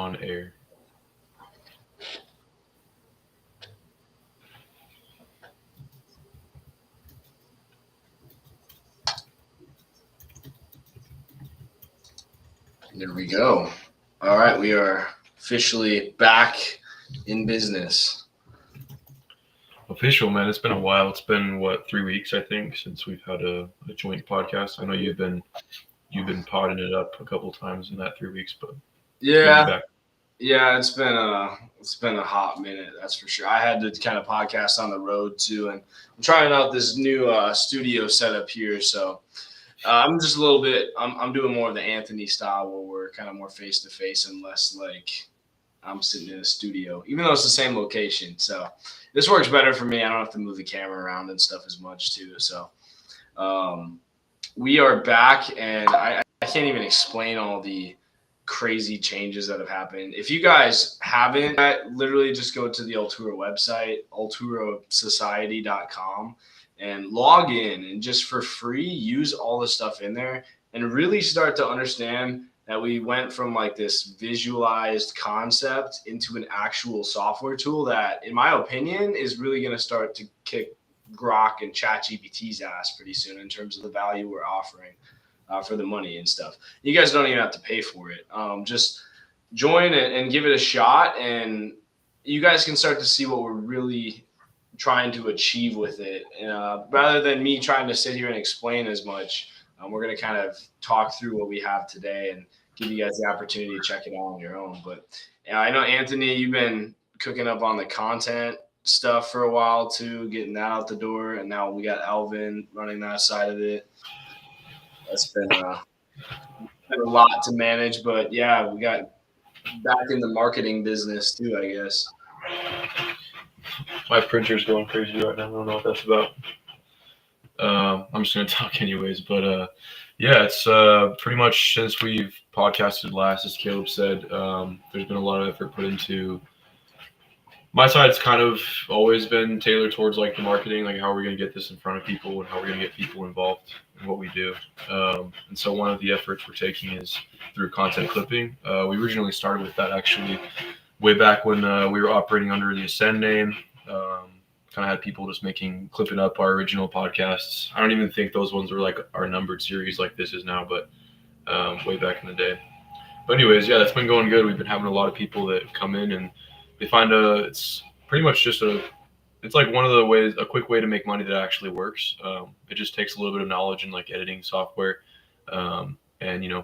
on air. There we go. All right, we are officially back in business. Official, man. It's been a while. It's been what, 3 weeks, I think, since we've had a joint podcast. I know you've been potting it up a couple times in that 3 weeks, but Yeah, back. yeah, it's been a hot minute, that's for sure. I had to kind of podcast on the road too, and I'm trying out this new studio setup here. So I'm just a little bit. I'm doing more of the Anthony style, where we're kind of more face to face and less like I'm sitting in a studio, even though it's the same location. So this works better for me. I don't have to move the camera around and stuff as much too. So um, we are back, and I can't even explain all the crazy changes that have happened. If you guys haven't, literally just go to the Altura website, alturosociety.com, and log in and just for free use all the stuff in there and really start to understand that we went from like this visualized concept into an actual software tool that, in my opinion, is really going to start to kick Grok and ChatGPT's ass pretty soon in terms of the value we're offering for the money and stuff. You guys don't even have to pay for it. Just join it and give it a shot, and you guys can start to see what we're really trying to achieve with it. Rather than me trying to sit here and explain as much, we're going to kind of talk through what we have today and give you guys the opportunity to check it out on your own. But I know, Anthony, you've been cooking up on the content stuff for a while too, getting that out the door, and now we got Alvin running that side of it. That's been a lot to manage, but yeah, we got back in the marketing business too, I guess. My printer's going crazy right now. I don't know what that's about. I'm just gonna talk anyways, but yeah, it's pretty much since we've podcasted last, as Caleb said, there's been a lot of effort put into. My side's kind of always been tailored towards like the marketing, like how are we going to get this in front of people and how are we going to get people involved in what we do. And so one of the efforts we're taking is through content clipping. We originally started with that actually way back when we were operating under the Ascend name. Kind of had people just clipping up our original podcasts. I don't even think those ones were like our numbered series like this is now, but way back in the day. But anyways, yeah, that's been going good. We've been having a lot of people that come in and they find it's pretty much just it's like one of the ways, a quick way to make money that actually works. It just takes a little bit of knowledge in like editing software. And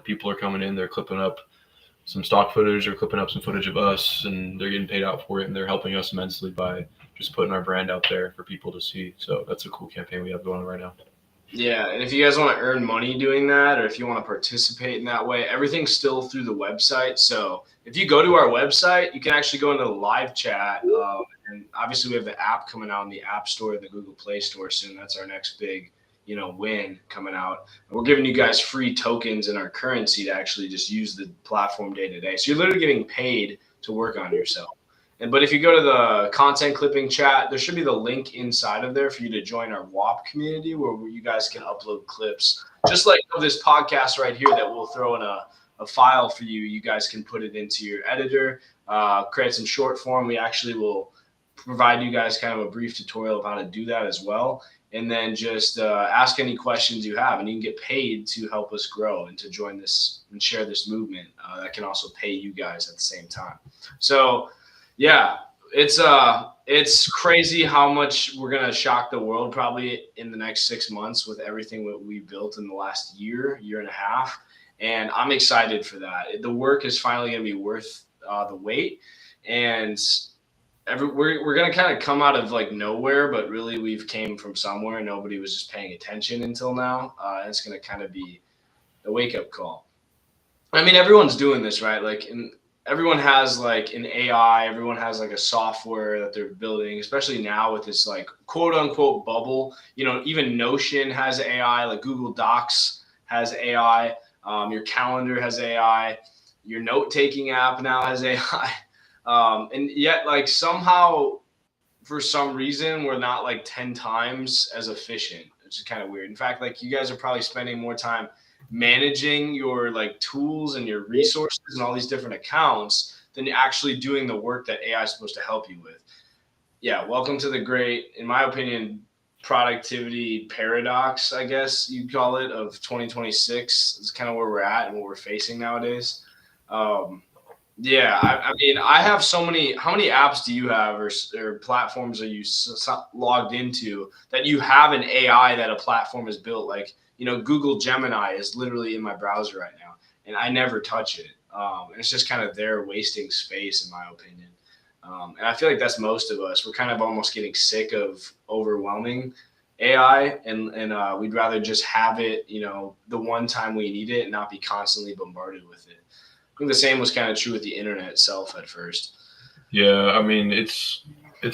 people are coming in, they're clipping up some stock footage or clipping up some footage of us, and they're getting paid out for it, and they're helping us immensely by just putting our brand out there for people to see. So that's a cool campaign we have going on right now. Yeah, and if you guys want to earn money doing that, or if you want to participate in that way, everything's still through the website. So if you go to our website, you can actually go into the live chat. And obviously, we have the app coming out in the App Store and the Google Play Store soon. That's our next big, win coming out. And we're giving you guys free tokens in our currency to actually just use the platform day to day. So you're literally getting paid to work on yourself. But if you go to the content clipping chat, there should be the link inside of there for you to join our WAP community where you guys can upload clips, just like this podcast right here that we'll throw in a file for you. You guys can put it into your editor, create some short form. We actually will provide you guys kind of a brief tutorial of how to do that as well. And then just ask any questions you have, and you can get paid to help us grow and to join this and share this movement that can also pay you guys at the same time. So, yeah, it's crazy how much we're gonna shock the world probably in the next 6 months with everything that we built in the last year and a half, and I'm excited for that. The work is finally gonna be worth the wait, and we're gonna kind of come out of like nowhere, but really we've came from somewhere. Nobody was just paying attention until now. And it's gonna kind of be a wake up call. I mean, everyone's doing this, right? Everyone has like an AI, everyone has like a software that they're building, especially now with this like quote unquote bubble. Even Notion has AI, like Google Docs has AI, your calendar has AI, your note taking app now has AI. And yet like somehow for some reason we're not like 10 times as efficient, which is kind of weird. In fact, like you guys are probably spending more time managing your like tools and your resources and all these different accounts than actually doing the work that AI is supposed to help you with. Yeah, welcome to the great, in my opinion, productivity paradox, I guess you'd call it, of 2026. It's kind of where we're at and what we're facing nowadays. Um, yeah, I mean, I have so many. How many apps do you have, or platforms are you logged into that you have an AI that a platform has built? Like, Google Gemini is literally in my browser right now, and I never touch it. And it's just kind of there wasting space, in my opinion. And I feel like that's most of us. We're kind of almost getting sick of overwhelming AI, and we'd rather just have it, the one time we need it, and not be constantly bombarded with it. I think the same was kind of true with the internet itself at first. Yeah, I mean, it's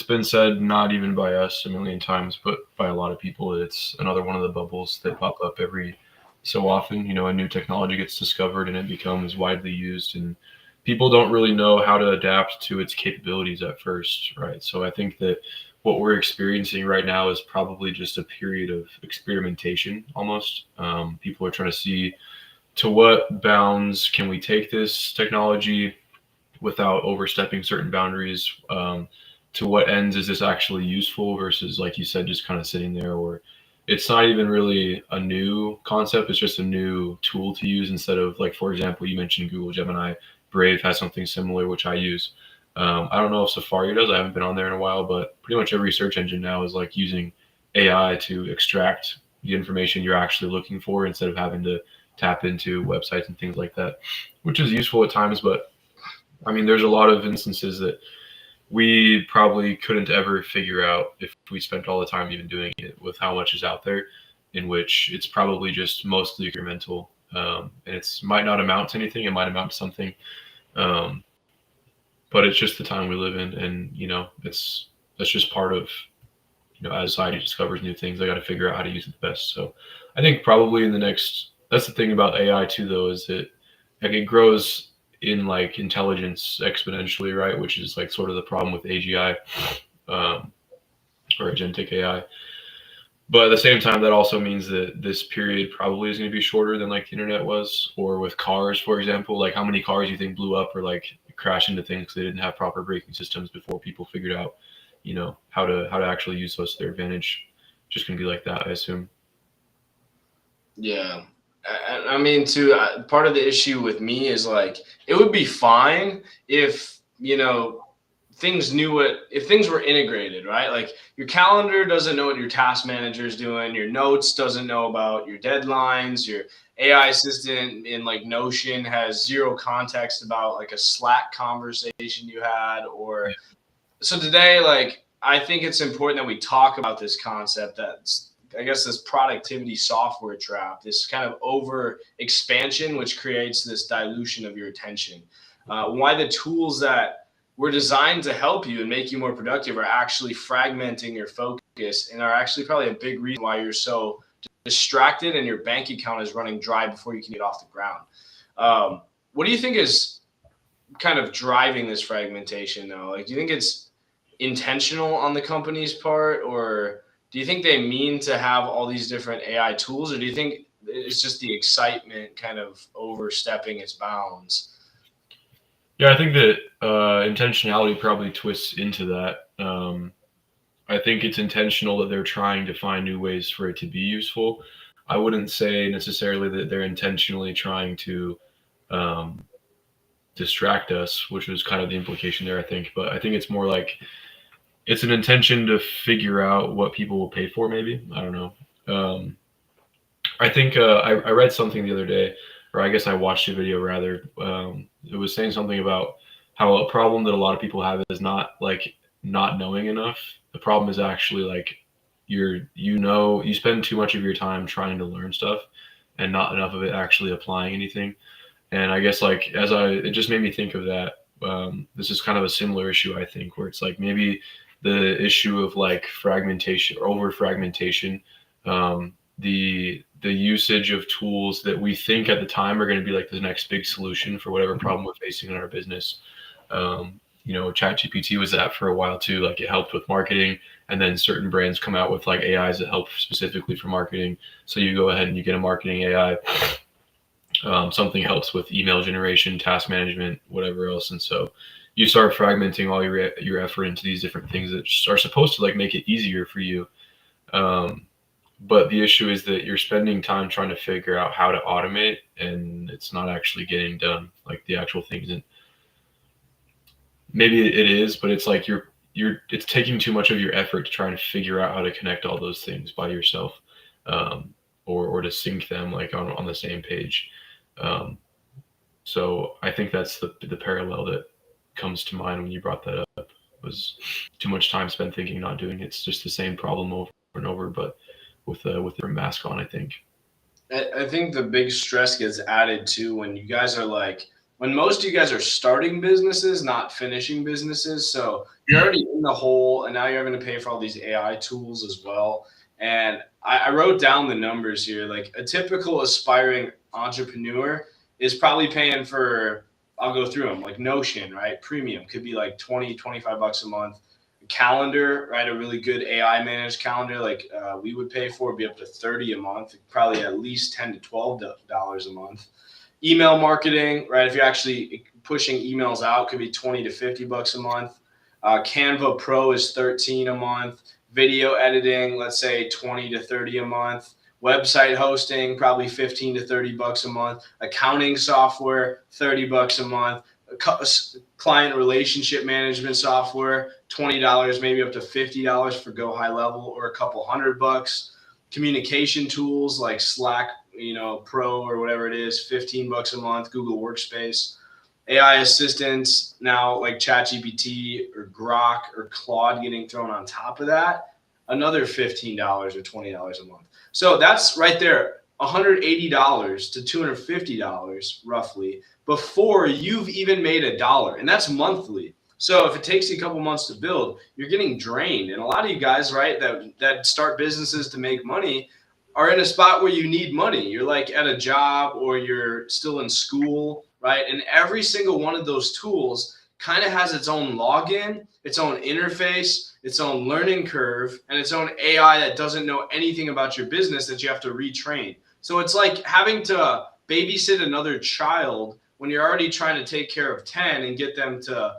been said, not even by us a million times, but by a lot of people. It's another one of the bubbles that pop up every so often. A new technology gets discovered and it becomes widely used, and people don't really know how to adapt to its capabilities at first, right? So I think that what we're experiencing right now is probably just a period of experimentation almost. People are trying to see to what bounds can we take this technology without overstepping certain boundaries. To what ends is this actually useful versus, like you said, just kind of sitting there, or it's not even really a new concept. It's just a new tool to use instead of, like, for example, you mentioned Google Gemini. Brave has something similar, which I use. I don't know if Safari does. I haven't been on there in a while, but pretty much every search engine now is like using AI to extract the information you're actually looking for instead of having to tap into websites and things like that, which is useful at times. But I mean, there's a lot of instances that we probably couldn't ever figure out if we spent all the time even doing it, with how much is out there, in which it's probably just mostly experimental. And it's might not amount to anything. It might amount to something. But it's just the time we live in. And, that's just part of, as society discovers new things, they got to figure out how to use it the best. So I think probably that's the thing about AI too, though, is that like it grows in like intelligence exponentially, right? Which is like sort of the problem with AGI, or agentic AI. But at the same time, that also means that this period probably is going to be shorter than like the internet was, or with cars, for example. Like, how many cars you think blew up or like crash into things because they didn't have proper braking systems before people figured out, how to actually use those to their advantage. Just going to be like that, I assume. Yeah. I mean, too, part of the issue with me is like, it would be fine if, if things were integrated, right? Like, your calendar doesn't know what your task manager is doing. Your notes doesn't know about your deadlines. Your AI assistant in like Notion has zero context about like a Slack conversation you had. Or so today, like, I think it's important that we talk about this concept that's, I guess, this productivity software trap, this kind of over expansion, which creates this dilution of your attention. Why the tools that were designed to help you and make you more productive are actually fragmenting your focus, and are actually probably a big reason why you're so distracted and your bank account is running dry before you can get off the ground. What do you think is kind of driving this fragmentation, though? Like, do you think it's intentional on the company's part, or do you think they mean to have all these different AI tools, or do you think it's just the excitement kind of overstepping its bounds? Yeah, I think that intentionality probably twists into that. I think it's intentional that they're trying to find new ways for it to be useful. I wouldn't say necessarily that they're intentionally trying to distract us, which was kind of the implication there, I think. But I think it's more like it's an intention to figure out what people will pay for, maybe. I don't know. I think I read something the other day, or I guess I watched a video rather. It was saying something about how a problem that a lot of people have is not like not knowing enough. The problem is actually like you spend too much of your time trying to learn stuff and not enough of it actually applying anything. And I guess like it just made me think of that. This is kind of a similar issue, I think, where it's like maybe the issue of like fragmentation or over fragmentation, the usage of tools that we think at the time are going to be like the next big solution for whatever problem we're facing in our business. ChatGPT was that for a while too. Like, it helped with marketing, and then certain brands come out with like AIs that help specifically for marketing. So you go ahead and you get a marketing AI. Something helps with email generation, task management, whatever else. And so you start fragmenting all your effort into these different things that are supposed to like make it easier for you. Um, but the issue is that you're spending time trying to figure out how to automate, and it's not actually getting done. Like the actual things, and maybe it is, but it's like it's taking too much of your effort to try and figure out how to connect all those things by yourself, um, or to sync them like on the same page. Um, so I think that's the parallel that comes to mind when you brought that up, was too much time spent thinking, not doing. It's just the same problem over and over, but with a mask on, I think. I think the big stress gets added too when you guys are like, when most of you guys are starting businesses, not finishing businesses. So you're already in the hole, and now you're having to pay for all these AI tools as well. And I wrote down the numbers here. Like a typical aspiring entrepreneur is probably paying for, I'll go through them, like Notion, right? Premium could be like 20, 25 bucks a month. Calendar, right? A really good AI managed calendar, like we would pay for, would be up to 30 a month, probably at least 10 to $12 a month. Email marketing, right? If you're actually pushing emails out, could be 20 to 50 bucks a month. Canva Pro is 13 a month. Video editing, let's say 20 to 30 a month. Website hosting, probably 15 to 30 bucks a month. Accounting software, 30 bucks a month. Client relationship management software, $20, maybe up to $50 for go high level, or a couple $100. Communication tools like Slack, Pro or whatever it is, 15 bucks a month. Google Workspace. AI assistants now like ChatGPT or Grok or Claude getting thrown on top of that, another $15 or $20 a month. So that's right there, $180 to $250 roughly before you've even made $1, and that's monthly. So if it takes you a couple months to build, you're getting drained. And a lot of you guys, right, that start businesses to make money are in a spot where you need money. You're like at a job or you're still in school, right? And every single one of those tools kind of has its own login, its own interface, its own learning curve, and its own AI that doesn't know anything about your business that you have to retrain. So it's like having to babysit another child when you're already trying to take care of 10 and get them to,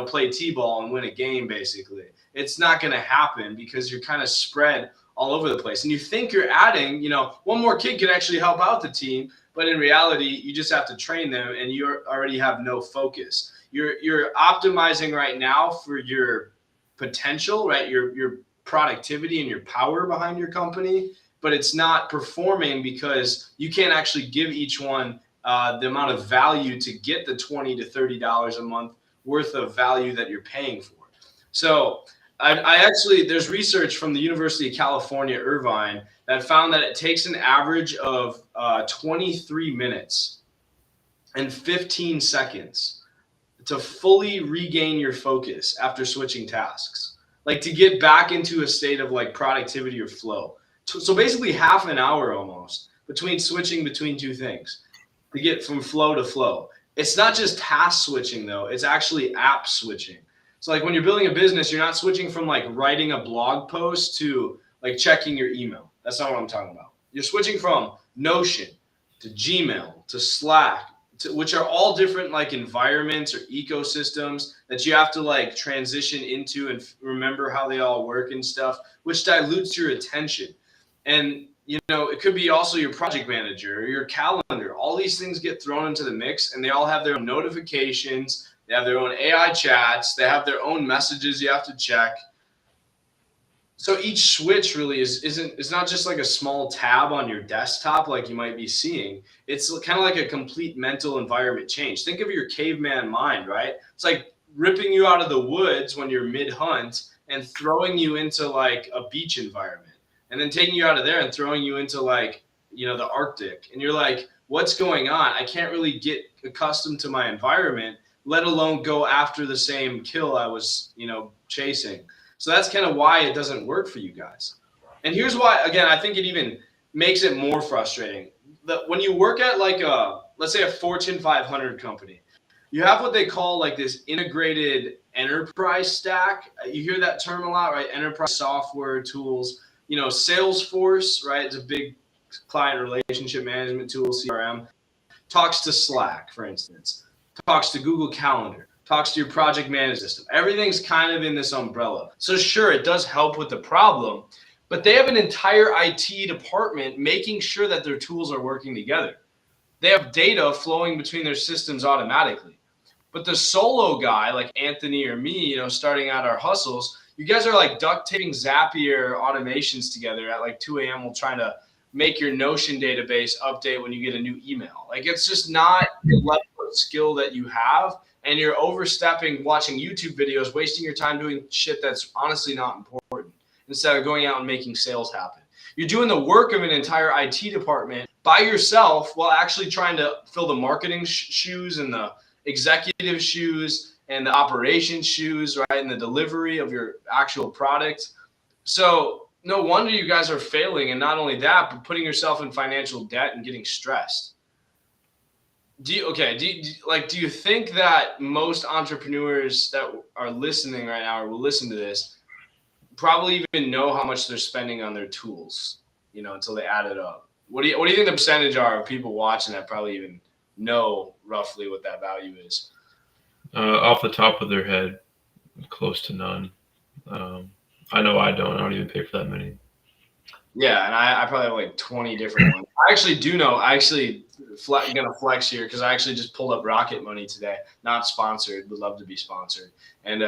play t-ball and win a game, basically. It's not going to happen because you're kind of spread all over the place. And you think you're adding, one more kid can actually help out the team, but in reality, you just have to train them and you already have no focus. You're optimizing right now for your potential, right? Your productivity and your power behind your company, but it's not performing because you can't actually give each one the amount of value to get the $20 to $30 a month worth of value that you're paying for. So I actually, there's research from the University of California, Irvine, that found that it takes an average of 23 minutes and 15 seconds to fully regain your focus after switching tasks, like to get back into a state of like productivity or flow. So basically half an hour almost between switching between two things to get from flow to flow. It's not just task switching though, it's actually app switching. So like when you're building a business, you're not switching from like writing a blog post to like checking your email. That's not what I'm talking about. You're switching from Notion to Gmail to Slack, which are all different like environments or ecosystems that you have to like transition into and remember how they all work and stuff, which dilutes your attention. And it could be also your project manager or your calendar. All these things get thrown into the mix and they all have their own notifications. They have their own AI chats. They have their own messages you have to check. So each switch really is not just like a small tab on your desktop like you might be seeing. It's kind of like a complete mental environment change. Think of your caveman mind, right? It's like ripping you out of the woods when you're mid-hunt and throwing you into like a beach environment. And then taking you out of there and throwing you into like, the Arctic. And you're like, what's going on? I can't really get accustomed to my environment, let alone go after the same kill I was, chasing. So that's kind of why it doesn't work for you guys. And here's why, again, I think it even makes it more frustrating. When you work at like let's say a Fortune 500 company, you have what they call like this integrated enterprise stack. You hear that term a lot, right? Enterprise software tools. Salesforce, right? It's a big client relationship management tool, CRM. talks to Slack, for instance, talks to Google Calendar, talks to your project management system. Everything's kind of in this umbrella. So sure, it does help with the problem, but they have an entire IT department making sure that their tools are working together. They have data flowing between their systems automatically. But the solo guy, like Anthony or me, starting out our hustles, you guys are like duct taping Zapier automations together at like 2 a.m. while trying to make your Notion database update when you get a new email. Like, it's just not the level of skill that you have. And you're overstepping watching YouTube videos, wasting your time doing shit that's honestly not important instead of going out and making sales happen. You're doing the work of an entire IT department by yourself while actually trying to fill the marketing shoes and the executive shoes and the operation shoes, right? And the delivery of your actual product. So no wonder you guys are failing. And not only that, but putting yourself in financial debt and getting stressed. Do you think that most entrepreneurs that are listening right now or will listen to this probably even know how much they're spending on their tools, until they add it up? What do you think the percentage are of people watching that probably even know roughly what that value is? Off the top of their head, close to none. I know I don't even pay for that many. Yeah, and I probably have like 20 different ones. I actually do know. Gonna flex here because I actually just pulled up Rocket Money today. Not sponsored, would love to be sponsored. And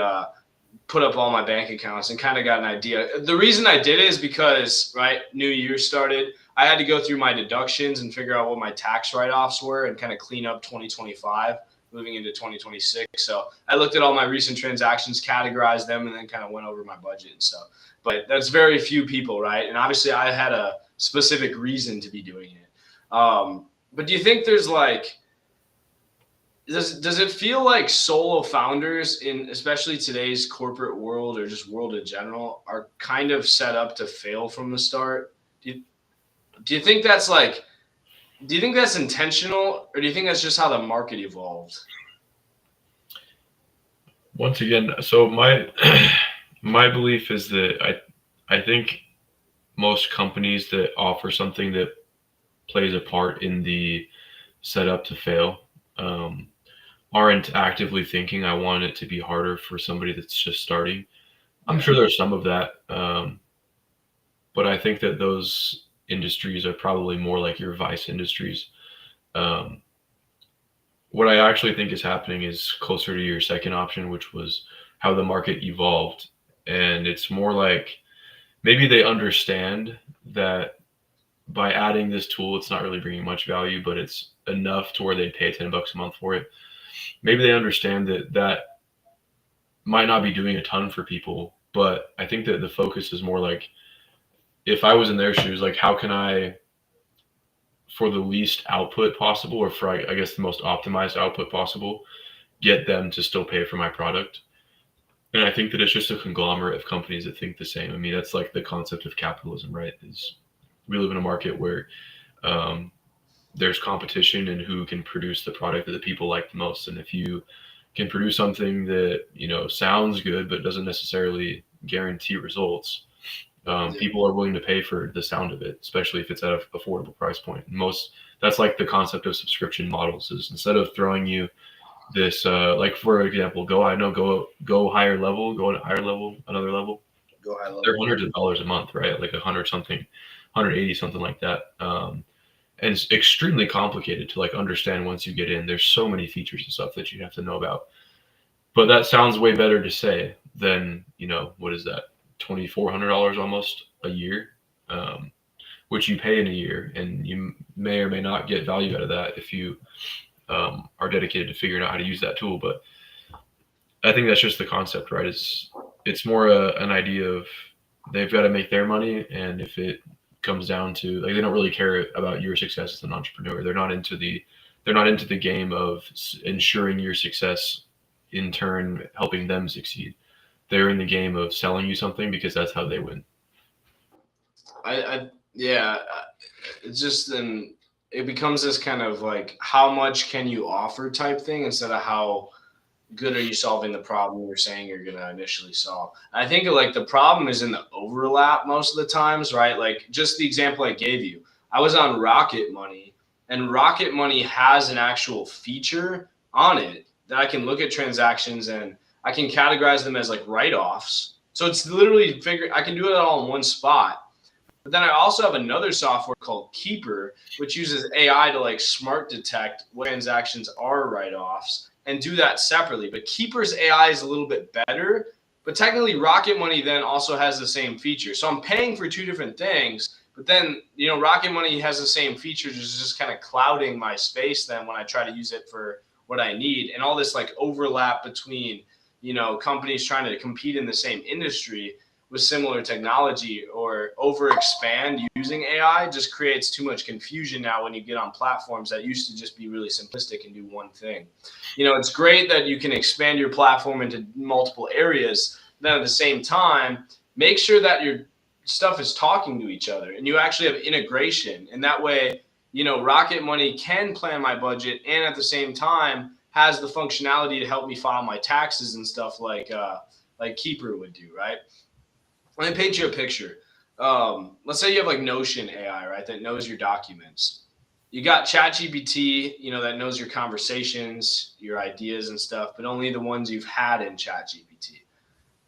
put up all my bank accounts and kind of got an idea. The reason I did it is because, right, New Year started. I had to go through my deductions and figure out what my tax write-offs were and kind of clean up 2025 moving into 2026. So I looked at all my recent transactions, categorized them, and then kind of went over my budget and stuff. But that's very few people, right? And obviously I had a specific reason to be doing it. But do you think there's like, does it feel like solo founders in especially today's corporate world or just world in general are kind of set up to fail from the start? Do you think that's intentional, or do you think that's just how the market evolved? Once again, so my my belief is that I think most companies that offer something that plays a part in the setup to fail aren't actively thinking, I want it to be harder for somebody that's just starting. I'm sure there's some of that, but I think that those industries are probably more like your vice industries. What I actually think is happening is closer to your second option, which was how the market evolved. And it's more like maybe they understand that by adding this tool, it's not really bringing much value, but it's enough to where they pay $10 a month for it. Maybe they understand that might not be doing a ton for people, but I think that the focus is more like, if I was in their shoes, like how can I, for the least output possible, or for I guess the most optimized output possible, get them to still pay for my product. And I think that it's just a conglomerate of companies that think the same. I mean, that's like the concept of capitalism, right? Is we live in a market where there's competition in who can produce the product that the people like the most. And if you can produce something that, sounds good, but doesn't necessarily guarantee results, people are willing to pay for the sound of it, especially if it's at an affordable price point. That's like the concept of subscription models, is instead of throwing you this, like for example, go higher level, go to higher level, another level, go high level. They're hundreds of dollars a month, right? Like 100 something, 180, something like that. And it's extremely complicated to like understand once you get in. There's so many features and stuff that you have to know about. But that sounds way better to say than, what is that? $2,400 almost a year, which you pay in a year, and you may or may not get value out of that if you are dedicated to figuring out how to use that tool. But I think that's just the concept, right? It's more an idea of they've got to make their money, and if it comes down to, like, they don't really care about your success as an entrepreneur. They're not into the game of ensuring your success, in turn helping them succeed. They're in the game of selling you something because that's how they win. It's just it becomes this kind of like, how much can you offer type thing instead of how good are you solving the problem you're saying you're going to initially solve. I think like the problem is in the overlap most of the times, right? Like just the example I gave you, I was on Rocket Money And Rocket Money has an actual feature on it that I can look at transactions and I can categorize them as like write-offs. So it's literally I can do it all in one spot. But then I also have another software called Keeper, which uses AI to like smart detect what transactions are write-offs and do that separately. But Keeper's AI is a little bit better, but technically Rocket Money then also has the same feature. So I'm paying for two different things, but then, Rocket Money has the same features, it's just kind of clouding my space then when I try to use it for what I need. And all this like overlap between, companies trying to compete in the same industry with similar technology or over expand using AI just creates too much confusion now when you get on platforms that used to just be really simplistic and do one thing. It's great that you can expand your platform into multiple areas. Then at the same time, make sure that your stuff is talking to each other and you actually have integration. And that way, Rocket Money can plan my budget and at the same time has the functionality to help me file my taxes and stuff like Keeper would do, right? Let me paint you a picture. Let's say you have like Notion AI, right, that knows your documents. You got ChatGPT, that knows your conversations, your ideas and stuff, but only the ones you've had in ChatGPT.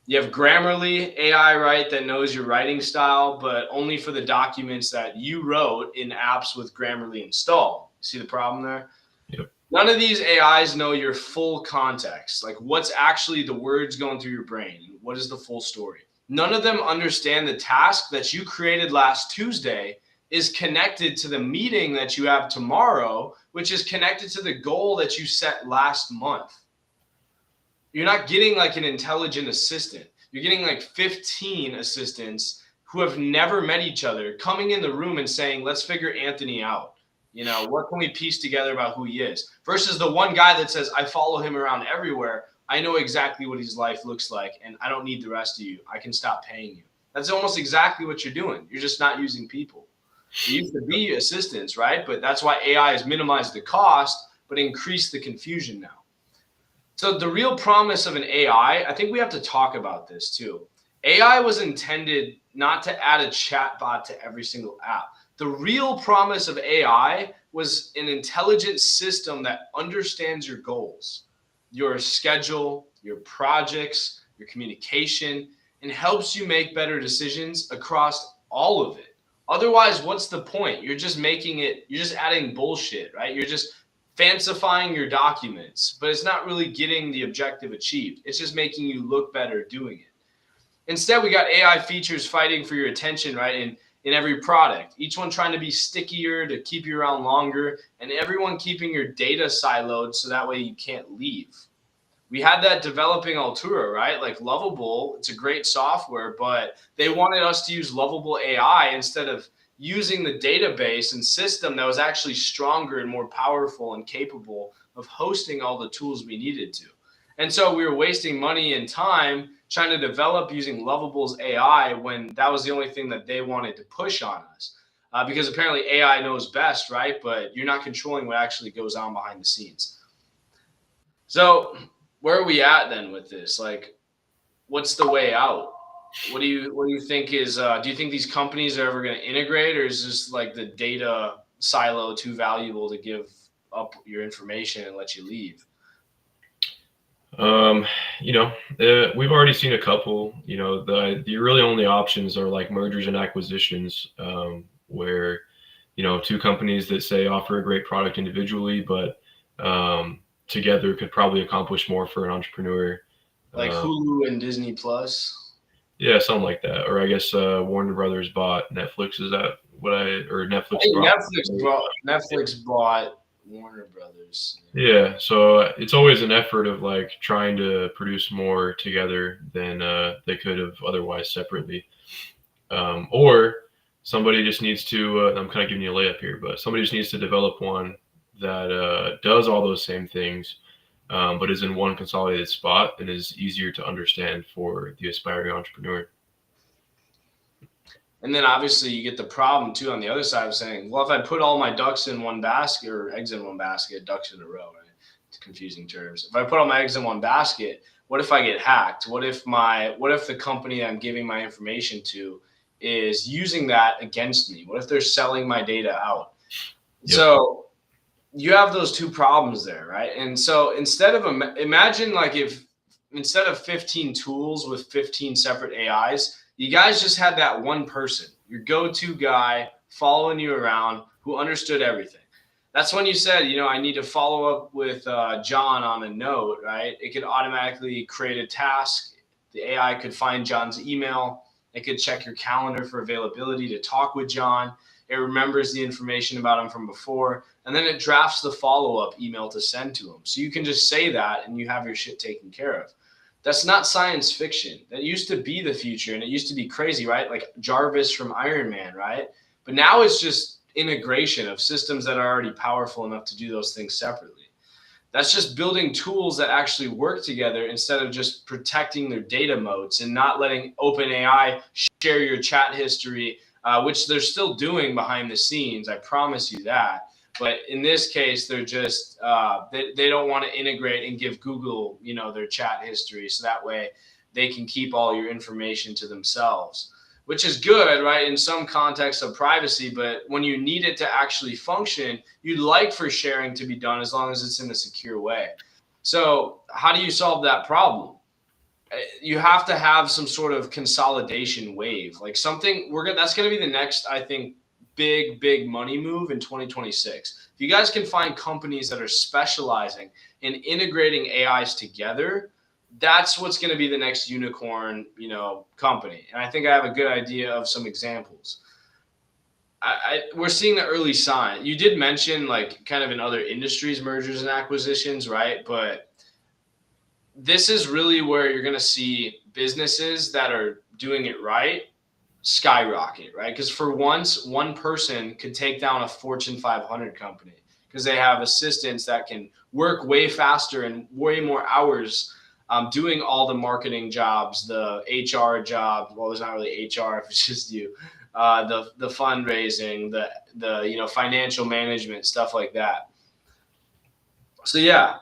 You have Grammarly AI, right, that knows your writing style, but only for the documents that you wrote in apps with Grammarly installed. See the problem there? Yep. None of these AIs know your full context, like what's actually the words going through your brain. What is the full story? None of them understand the task that you created last Tuesday is connected to the meeting that you have tomorrow, which is connected to the goal that you set last month. You're not getting like an intelligent assistant. You're getting like 15 assistants who have never met each other coming in the room and saying, let's figure Anthony out. What can we piece together about who he is? Versus the one guy that says, I follow him around everywhere. I know exactly what his life looks like, and I don't need the rest of you. I can stop paying you. That's almost exactly what you're doing. You're just not using people. It used to be assistants, right? But that's why AI has minimized the cost, but increased the confusion now. So the real promise of an AI, I think we have to talk about this too. AI was intended not to add a chatbot to every single app. The real promise of AI was an intelligent system that understands your goals, your schedule, your projects, your communication, and helps you make better decisions across all of it. Otherwise, what's the point? You're just adding bullshit, right? You're just fancifying your documents, but it's not really getting the objective achieved. It's just making you look better doing it. Instead, we got AI features fighting for your attention, right? In every product, each one trying to be stickier to keep you around longer, and everyone keeping your data siloed so that way you can't leave. We had that developing Altura, right? Like Lovable, it's a great software, but they wanted us to use Lovable AI instead of using the database and system that was actually stronger and more powerful and capable of hosting all the tools we needed to. And so we were wasting money and time trying to develop using Lovable's AI when that was the only thing that they wanted to push on us. Because apparently AI knows best, right? But you're not controlling what actually goes on behind the scenes. So where are we at then with this? Like, what's the way out? What do you think is? Do you think these companies are ever going to integrate, or is this like the data silo too valuable to give up your information and let you leave? We've already seen a couple. The really only options are like mergers and acquisitions, where two companies that say offer a great product individually, but together could probably accomplish more for an entrepreneur. Like Hulu and Disney Plus. Yeah, something like that. Or I guess Warner Brothers bought Netflix. Is that what Netflix? Netflix bought Warner Brothers. Yeah, so it's always an effort of like trying to produce more together than they could have otherwise separately. Or somebody just needs to. I'm kind of giving you a layup here, but somebody just needs to develop one that does all those same things, but is in one consolidated spot and is easier to understand for the aspiring entrepreneur. And then obviously you get the problem too on the other side of saying, well, if I put all my ducks in one basket, or eggs in one basket, ducks in a row, right? It's confusing terms. If I put all my eggs in one basket, what if I get hacked? What if the company I'm giving my information to is using that against me? What if they're selling my data out? Yep. So you have those two problems there, right? And so instead of imagine like if instead of 15 tools with 15 separate AIs, you guys just had that one person, your go-to guy following you around who understood everything. That's when you said, I need to follow up with John on a note, right? It could automatically create a task. The AI could find John's email. It could check your calendar for availability to talk with John. It remembers the information about him from before, and then it drafts the follow-up email to send to him. So you can just say that and you have your shit taken care of. That's not science fiction. That used to be the future, and it used to be crazy, right? Like Jarvis from Iron Man, right? But now it's just integration of systems that are already powerful enough to do those things separately. That's just building tools that actually work together instead of just protecting their data moats and not letting OpenAI share your chat history, which they're still doing behind the scenes. I promise you that. But in this case, they're just they don't want to integrate and give Google, their chat history, so that way they can keep all your information to themselves, which is good, right? In some contexts of privacy, but when you need it to actually function, you'd like for sharing to be done as long as it's in a secure way. So how do you solve that problem? You have to have some sort of consolidation wave, like something that's going to be the next, I think, big money move in 2026. If you guys can find companies that are specializing in integrating AIs together, that's what's going to be the next unicorn, company. And I think I have a good idea of some examples. We're seeing the early sign. You did mention like kind of in other industries, mergers and acquisitions, right? But this is really where you're going to see businesses that are doing it right skyrocket, right? Because for once, one person could take down a Fortune 500 company because they have assistants that can work way faster and way more hours doing all the marketing jobs, the HR jobs. Well, there's not really HR if it's just you. The fundraising, the financial management, stuff like that. So yeah,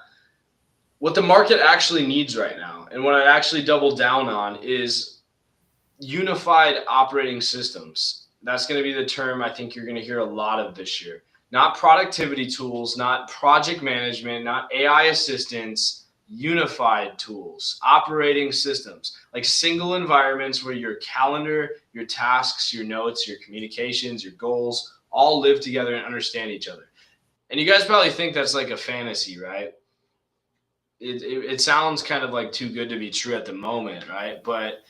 what the market actually needs right now, and what I actually double down on is unified operating systems. That's going to be the term I think you're going to hear a lot of this year. Not productivity tools, not project management, not AI assistants, unified tools, operating systems, like single environments where your calendar, your tasks, your notes, your communications, your goals all live together and understand each other. And you guys probably think that's like a fantasy, right? It sounds kind of like too good to be true at the moment, right? But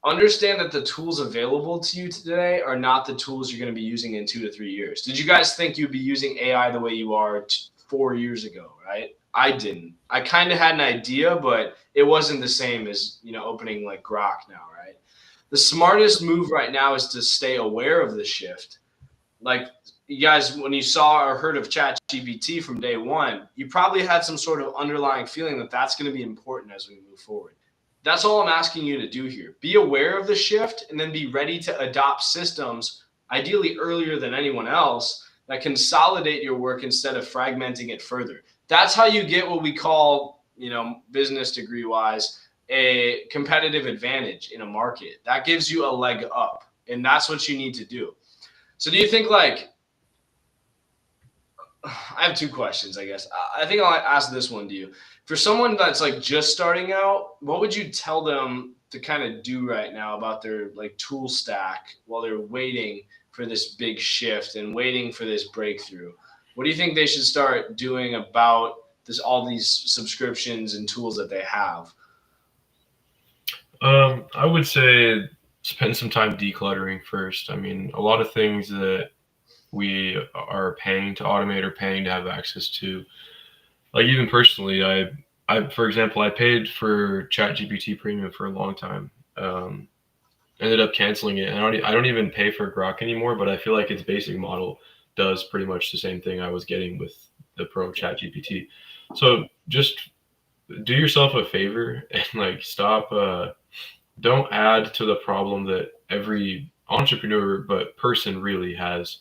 understand that the tools available to you today are not the tools you're going to be using in 2 to 3 years. Did you guys think you'd be using AI the way you are 4 years ago, right? I didn't. I kind of had an idea, but it wasn't the same as, opening like Grok now, right? The smartest move right now is to stay aware of the shift. Like you guys, when you saw or heard of ChatGPT from day one, you probably had some sort of underlying feeling that that's going to be important as we move forward. That's all I'm asking you to do here. Be aware of the shift and then be ready to adopt systems, ideally earlier than anyone else, that consolidate your work instead of fragmenting it further. That's how you get what we call, business degree wise, a competitive advantage in a market. That gives you a leg up, and that's what you need to do. So do you think I have two questions, I guess. I think I'll ask this one to you. For someone that's like just starting out, what would you tell them to kind of do right now about their like tool stack while they're waiting for this big shift and waiting for this breakthrough? What do you think they should start doing about all these subscriptions and tools that they have? I would say spend some time decluttering first. I mean, a lot of things that we are paying to automate or paying to have access to. Like even personally, for example, I paid for ChatGPT Premium for a long time. Ended up canceling it, and I don't even pay for Grok anymore. But I feel like its basic model does pretty much the same thing I was getting with the Pro ChatGPT. So just do yourself a favor and like stop. Don't add to the problem that every entrepreneur but person really has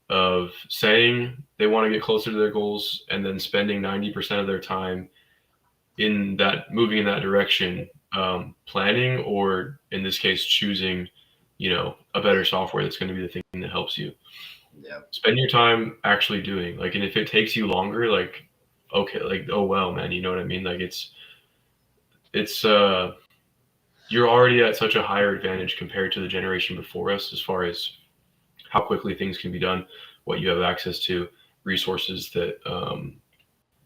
of saying they want to get closer to their goals and then spending 90% of their time moving in that direction, planning, or in this case, choosing, a better software that's going to be the thing that helps you. Yeah. Spend your time actually doing, like, and if it takes you longer, like, okay, like, oh well, man, you know what I mean? Like, it's you're already at such a higher advantage compared to the generation before us as far as how quickly things can be done, what you have access to, resources that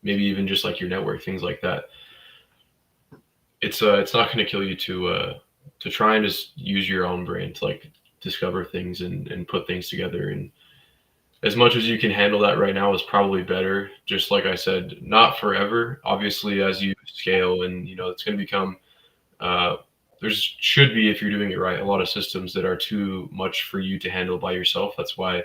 maybe even just like your network, things like that. It's not going to kill you to try and just use your own brain to like discover things and put things together. And as much as you can handle that right now is probably better. Just like I said, not forever. Obviously, as you scale and it's going to become uh, there's should be, if you're doing it right, a lot of systems that are too much for you to handle by yourself. That's why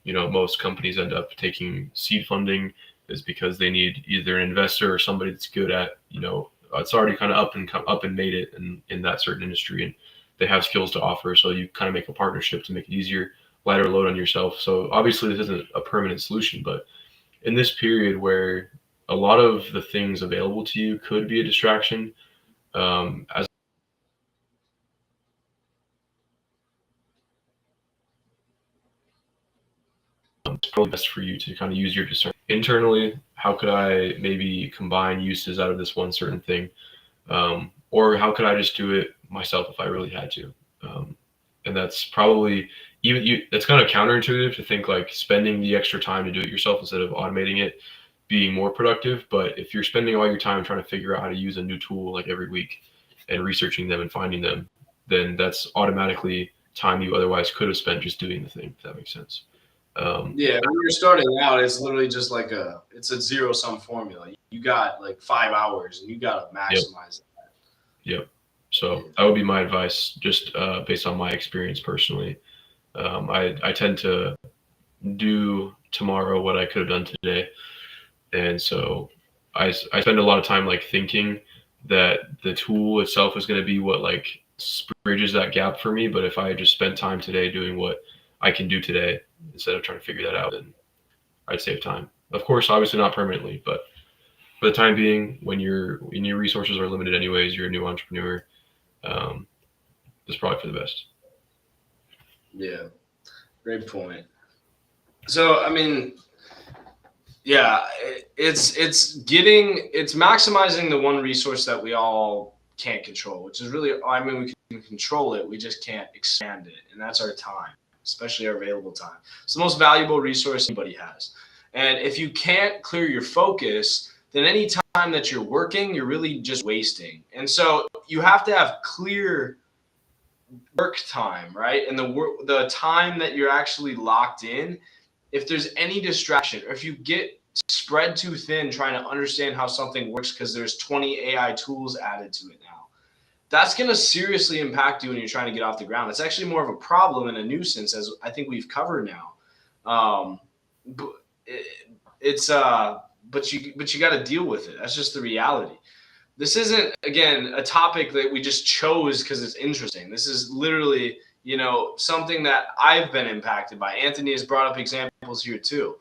most companies end up taking seed funding, is because they need either an investor or somebody that's good at it's already kind of up and made it in that certain industry, and they have skills to offer. So you kind of make a partnership to make it easier, lighter load on yourself. So obviously this isn't a permanent solution, but in this period where a lot of the things available to you could be a distraction, as it's probably best for you to kind of use your discernment internally. How could I maybe combine uses out of this one certain thing? Or how could I just do it myself if I really had to? And that's probably that's kind of counterintuitive to think like spending the extra time to do it yourself instead of automating it being more productive. But if you're spending all your time trying to figure out how to use a new tool like every week and researching them and finding them, then that's automatically time you otherwise could have spent just doing the thing, if that makes sense. Yeah, when you're starting out, it's literally just like it's a zero sum formula. You got like 5 hours, and you got to Yep. maximize it. Yep. So that would be my advice, just based on my experience personally. I tend to do tomorrow what I could have done today, and so I spend a lot of time like thinking that the tool itself is going to be what like bridges that gap for me. But if I just spent time today doing what I can do today instead of trying to figure that out, then I'd save time. Of course, obviously not permanently, but for the time being, when your resources are limited anyways, you're a new entrepreneur. Um, it's probably for the best. Yeah, great point. So, I mean, yeah, it's maximizing the one resource that we all can't control, which is really, I mean, we can control it, we just can't expand it, and that's our time, especially our available time. It's the most valuable resource anybody has. And if you can't clear your focus, then any time that you're working, you're really just wasting. And so you have to have clear work time, right? And the time that you're actually locked in, if there's any distraction, or if you get spread too thin trying to understand how something works because there's 20 AI tools added to it now, that's going to seriously impact you when you're trying to get off the ground. It's actually more of a problem and a nuisance, as I think we've covered now. But you got to deal with it. That's just the reality. This isn't, again, a topic that we just chose because it's interesting. This is literally, something that I've been impacted by. Anthony has brought up examples here too.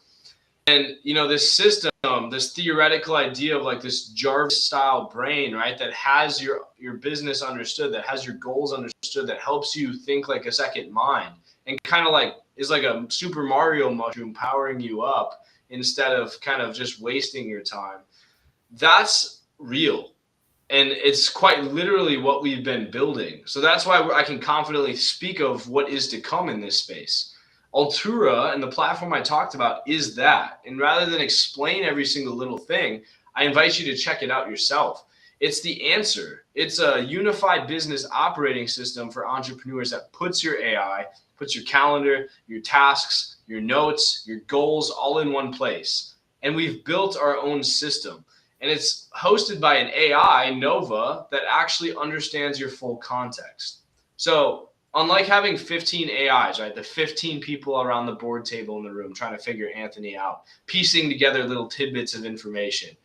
And, this system, this theoretical idea of like this Jarvis style brain, right, that has your business understood, that has your goals understood, that helps you think like a second mind, and kind of like is like a Super Mario mushroom powering you up instead of kind of just wasting your time. That's real. And it's quite literally what we've been building. So that's why I can confidently speak of what is to come in this space. Altura and the platform I talked about is that. And rather than explain every single little thing, I invite you to check it out yourself. It's the answer. It's a unified business operating system for entrepreneurs that puts your AI, puts your calendar, your tasks, your notes, your goals all in one place. And we've built our own system. And it's hosted by an AI, Nova, that actually understands your full context. So unlike having 15 AIs, right, the 15 people around the board table in the room trying to figure Anthony out, piecing together little tidbits of information,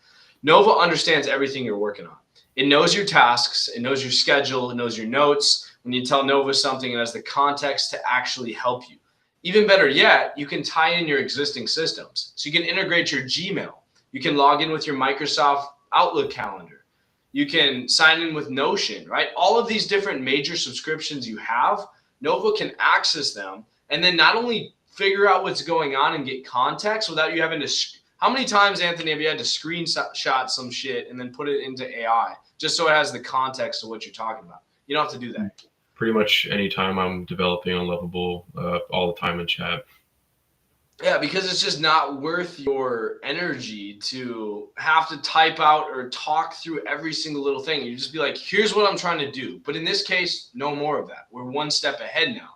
Nova understands everything you're working on. It knows your tasks, it knows your schedule, it knows your notes. When you tell Nova something, it has the context to actually help you. Even better yet, you can tie in your existing systems. So you can integrate your Gmail. You can log in with your Microsoft Outlook calendar. You can sign in with Notion, right? All of these different major subscriptions you have, Nova can access them and then not only figure out what's going on and get context without you having to. How many times, Anthony, have you had to screenshot some shit and then put it into AI just so it has the context of what you're talking about? You don't have to do that. Pretty much anytime I'm developing on Lovable, all the time in chat. Yeah, because it's just not worth your energy to have to type out or talk through every single little thing. You just be like, here's what I'm trying to do. But in this case, no more of that. We're one step ahead now.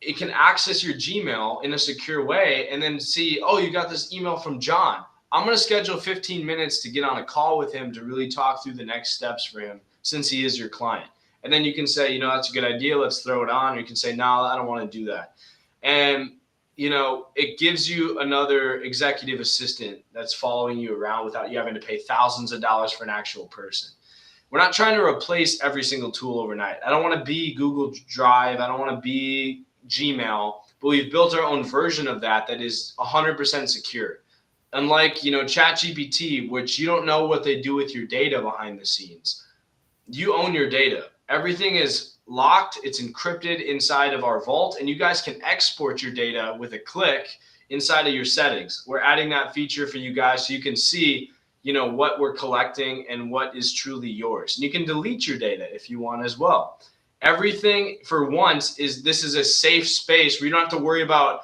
It can access your Gmail in a secure way and then see, oh, you got this email from John. I'm going to schedule 15 minutes to get on a call with him to really talk through the next steps for him since he is your client. And then you can say, you know, that's a good idea. Let's throw it on. Or you can say, no, I don't want to do that. And you know, it gives you another executive assistant that's following you around without you having to pay thousands of dollars for an actual person. We're not trying to replace every single tool overnight. I don't want to be Google Drive. I don't want to be Gmail, but we've built our own version of that is 100% secure. Unlike, you know, ChatGPT, which you don't know what they do with your data behind the scenes. You own your data. Everything is locked, it's encrypted inside of our vault, and you guys can export your data with a click inside of your settings. We're adding that feature for you guys so you can see, you know, what we're collecting and what is truly yours. And you can delete your data if you want as well. Everything for once this is a safe space where you don't have to worry about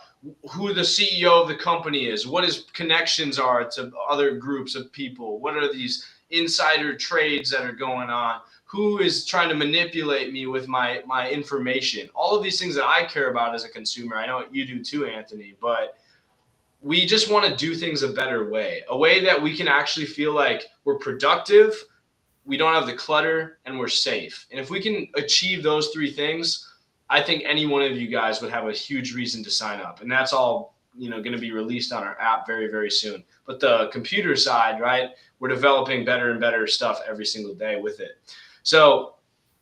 who the CEO of the company is, what his connections are to other groups of people, what are these insider trades that are going on, who is trying to manipulate me with my information. All of these things that I care about as a consumer. I know you do too, Anthony, but we just want to do things a better way, a way that we can actually feel like we're productive, we don't have the clutter, and we're safe. And if we can achieve those three things, I think any one of you guys would have a huge reason to sign up. And that's all, you know, going to be released on our app very, very soon. But the computer side, right, we're developing better and better stuff every single day with it. So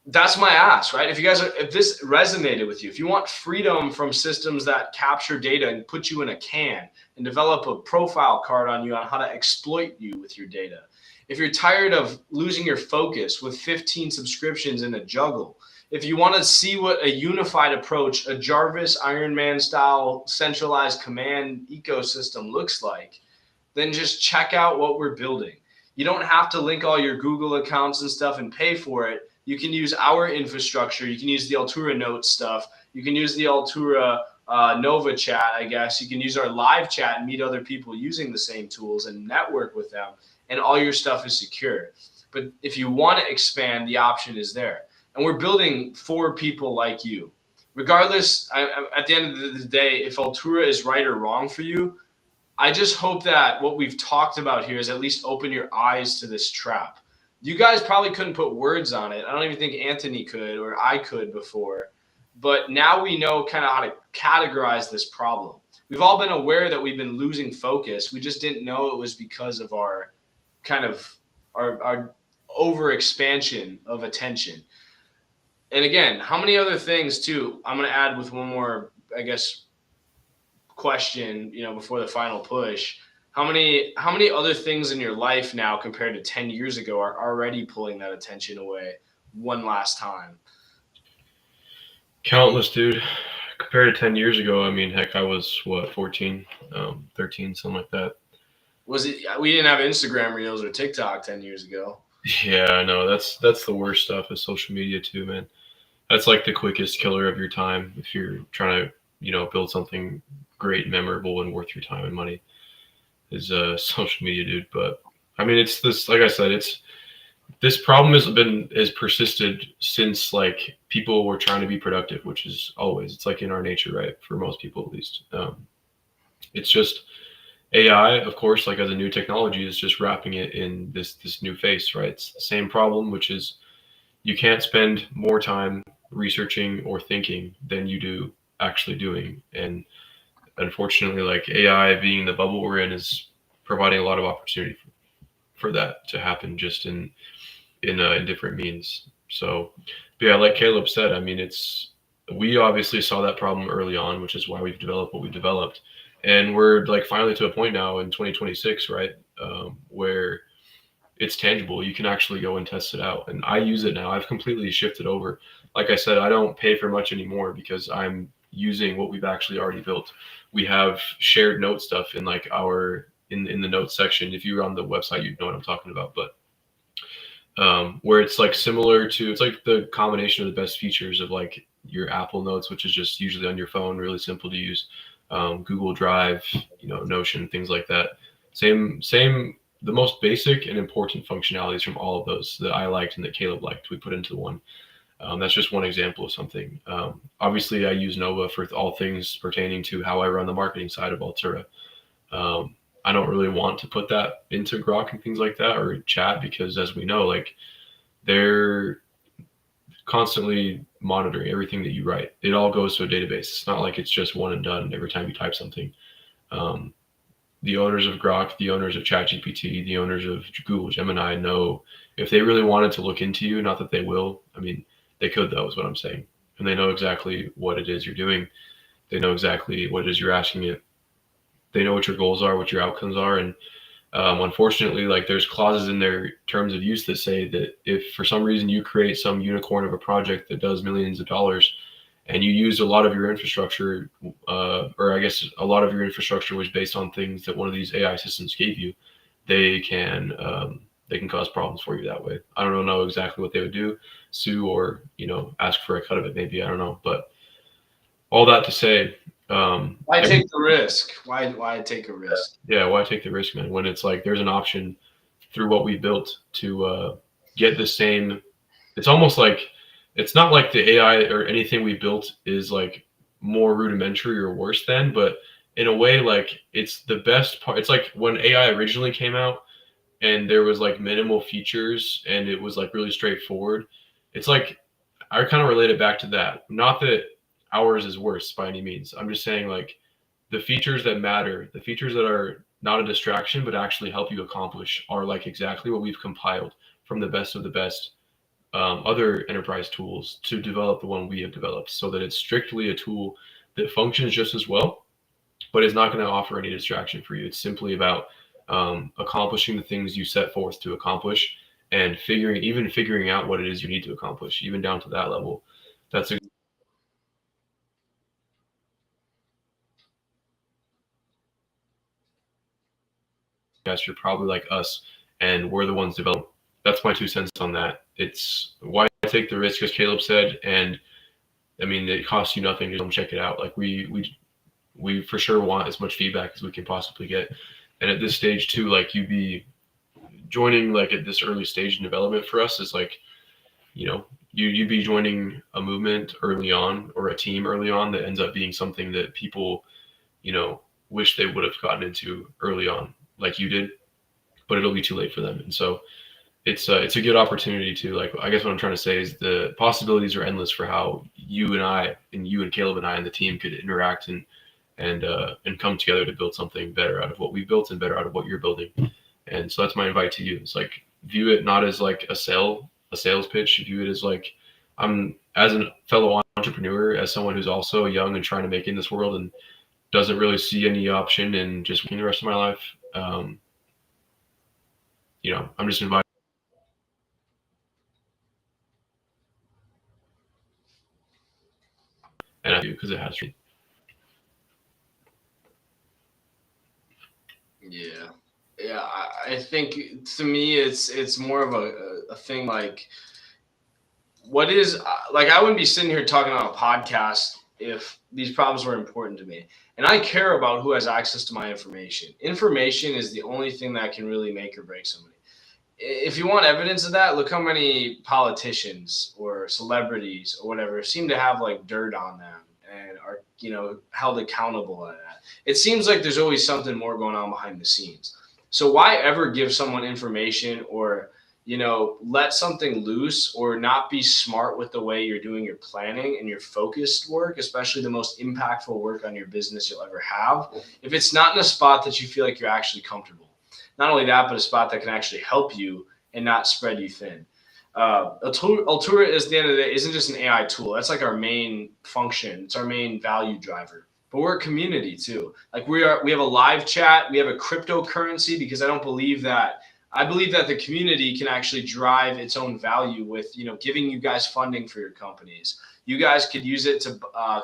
that's my ask, right? If this resonated with you, if you want freedom from systems that capture data and put you in a can and develop a profile card on you on how to exploit you with your data, if you're tired of losing your focus with 15 subscriptions in a juggle, if you want to see what a unified approach, a Jarvis Iron Man style centralized command ecosystem looks like, then just check out what we're building. You don't have to link all your Google accounts and stuff and pay for it. You can use our infrastructure. You can use the Altura Notes stuff. You can use the Altura Nova chat, I guess. You can use our live chat and meet other people using the same tools and network with them. And all your stuff is secure. But if you want to expand, the option is there. And we're building for people like you. Regardless, at the end of the day, if Altura is right or wrong for you, I just hope that what we've talked about here is at least open your eyes to this trap. You guys probably couldn't put words on it. I don't even think Anthony could or I could before. But now we know kind of how to categorize this problem. We've all been aware that we've been losing focus. We just didn't know it was because of our kind of our over expansion of attention. And again, how many other things too? I'm going to add with one more, I guess, question, you know, before the final push. How many other things in your life now compared to 10 years ago are already pulling that attention away one last time? Countless, dude. Compared to 10 years ago, I mean, heck, I was, 14, 13, something like that. Was it? We didn't have Instagram Reels or TikTok 10 years ago. Yeah, I know. That's the worst stuff is social media too, man. That's like the quickest killer of your time if you're trying to, you know, build something great, memorable, and worth your time and money is social media, dude. But I mean, it's this, like I said, this problem has persisted since like people were trying to be productive, which is always, it's like in our nature, right? For most people, at least. It's just AI, of course, like as a new technology, is just wrapping it in this new face, right? It's the same problem, which is you can't spend more time researching or thinking than you do actually doing. And unfortunately, like AI being the bubble we're in is providing a lot of opportunity for that to happen just in different means. So, but yeah, like Caleb said, I mean, we obviously saw that problem early on, which is why we've developed what we've developed. And we're like finally to a point now in 2026, right, where it's tangible. You can actually go and test it out. And I use it now. I've completely shifted over. Like I said, I don't pay for much anymore because I'm using what we've actually already built. We have shared note stuff in like our in the notes section. If you were on the website, you'd know what I'm talking about. But where it's like similar to, it's like the combination of the best features of like your Apple Notes, which is just usually on your phone, really simple to use. Google Drive, Notion, things like that. Same. The most basic and important functionalities from all of those that I liked and that Caleb liked, we put into one. That's just one example of something. Obviously, I use Nova for all things pertaining to how I run the marketing side of Altura. I don't really want to put that into Grok and things like that, or chat, because as we know, like they're constantly monitoring everything that you write. It all goes to a database. It's not like it's just one and done every time you type something. The owners of Grok, the owners of ChatGPT, the owners of Google Gemini know if they really wanted to look into you, not that they will. I mean, they could, though, is what I'm saying. And they know exactly what it is you're doing. They know exactly what it is you're asking it. They know what your goals are, what your outcomes are. And unfortunately, like there's clauses in their terms of use that say that if for some reason you create some unicorn of a project that does millions of dollars and you use a lot of your infrastructure, or I guess a lot of your infrastructure was based on things that one of these AI systems gave you, they can cause problems for you that way. I don't know exactly what they would do, sue or ask for a cut of it, maybe. I don't know, but all that to say, why take the risk? Why take a risk? Yeah, why take the risk, man? When it's like there's an option through what we built to get the same. It's almost like it's not like the AI or anything we built is like more rudimentary or worse than, but in a way, like it's the best part. It's like when AI originally came out and there was like minimal features and it was like really straightforward. It's like I kind of relate it back to that. Not that ours is worse by any means. I'm just saying like the features that matter, the features that are not a distraction but actually help you accomplish are like exactly what we've compiled from the best of the best other enterprise tools to develop the one we have developed, so that it's strictly a tool that functions just as well, but is not going to offer any distraction for you. It's simply about accomplishing the things you set forth to accomplish and figuring out what it is you need to accomplish, even down to that level. That's a yes, you're probably like us, and we're the ones developing. That's my 2 cents on that. It's why take the risk, as Caleb said, and I mean it costs you nothing to come check it out. Like we for sure want as much feedback as we can possibly get, and at this stage too, like you be joining like at this early stage in development for us is like you'd be joining a movement early on or a team early on that ends up being something that people wish they would have gotten into early on like you did, but it'll be too late for them. And so it's a good opportunity to, like, I guess what I'm trying to say is the possibilities are endless for how you and Caleb and I and the team could interact and come together to build something better out of what we built and better out of what you're building. And so that's my invite to you. It's like, view it not as like a sales pitch. View it as like, I'm, as a fellow entrepreneur, as someone who's also young and trying to make it in this world and doesn't really see any option in just working the rest of my life. I'm just inviting. And I do, because it has to. Yeah. I think to me it's more of a thing like, what is, like, I wouldn't be sitting here talking on a podcast if these problems were important to me. And I care about who has access to my information. Information is the only thing that can really make or break somebody. If you want evidence of that, look how many politicians or celebrities or whatever seem to have like dirt on them and are, held accountable at that. It seems like there's always something more going on behind the scenes. So why ever give someone information or, let something loose or not be smart with the way you're doing your planning and your focused work, especially the most impactful work on your business you'll ever have, if it's not in a spot that you feel like you're actually comfortable. Not only that, but a spot that can actually help you and not spread you thin. Altura, is the end of the day, isn't just an AI tool. That's like our main function. It's our main value driver. But we're a community too. Like we have a live chat. We have a cryptocurrency, because I believe that the community can actually drive its own value with, giving you guys funding for your companies, You guys could use it to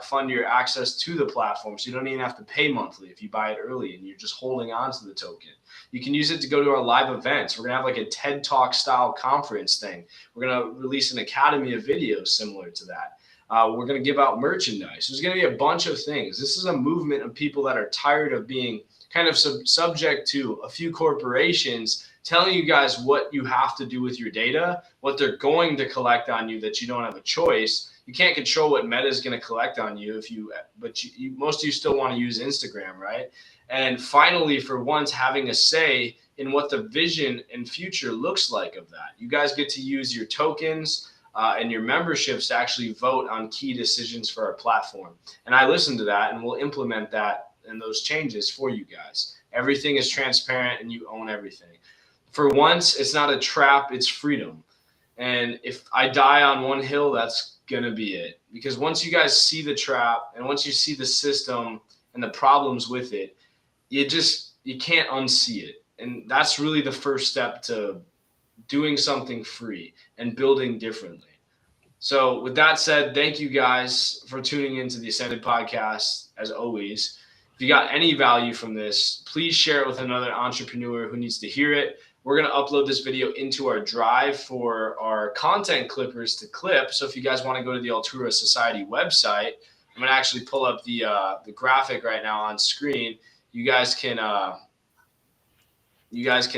fund your access to the platform, so you don't even have to pay monthly if you buy it early and you're just holding on to the token. You can use it to go to our live events. We're going to have like a TED Talk style conference thing. We're going to release an academy of videos similar to that. We're going to give out merchandise. There's going to be a bunch of things. This is a movement of people that are tired of being kind of subject to a few corporations telling you guys what you have to do with your data, what they're going to collect on you, that you don't have a choice. You can't control what Meta is going to collect on you but most of you still want to use Instagram, right? And finally, for once, having a say in what the vision and future looks like of that. You guys get to use your tokens and your memberships to actually vote on key decisions for our platform. And I listen to that, and we'll implement that and those changes for you guys. Everything is transparent and you own everything. For once, it's not a trap, it's freedom. And if I die on one hill, that's going to be it. Because once you guys see the trap and once you see the system and the problems with it, you can't unsee it. And that's really the first step to doing something free and building differently. So with that said, thank you guys for tuning into the Ascended Podcast, as always. If you got any value from this, please share it with another entrepreneur who needs to hear it. We're going to upload this video into our drive for our content clippers to clip. So if you guys want to go to the Altura Society website, I'm going to actually pull up the graphic right now on screen. You guys can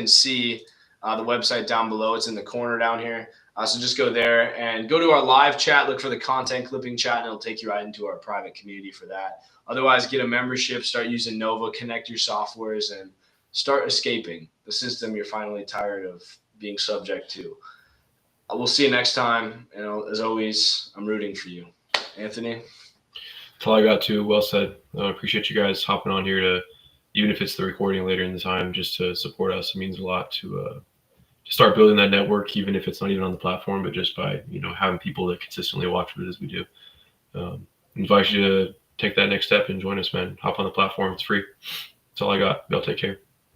see the website down below. It's in the corner down here. So just go there and go to our live chat, look for the content clipping chat, and it'll take you right into our private community for that. Otherwise, get a membership, start using Nova, connect your softwares, and start escaping the system you're finally tired of being subject to. We'll see you next time. And as always, I'm rooting for you. Anthony? That's all I got to. Well said. Appreciate you guys hopping on here to, even if it's the recording later in the time, just to support us. It means a lot to start building that network, even if it's not even on the platform, but just by, having people that consistently watch it as we do. Invite you to take that next step and join us, man. Hop on the platform. It's free. That's all I got. Y'all take care.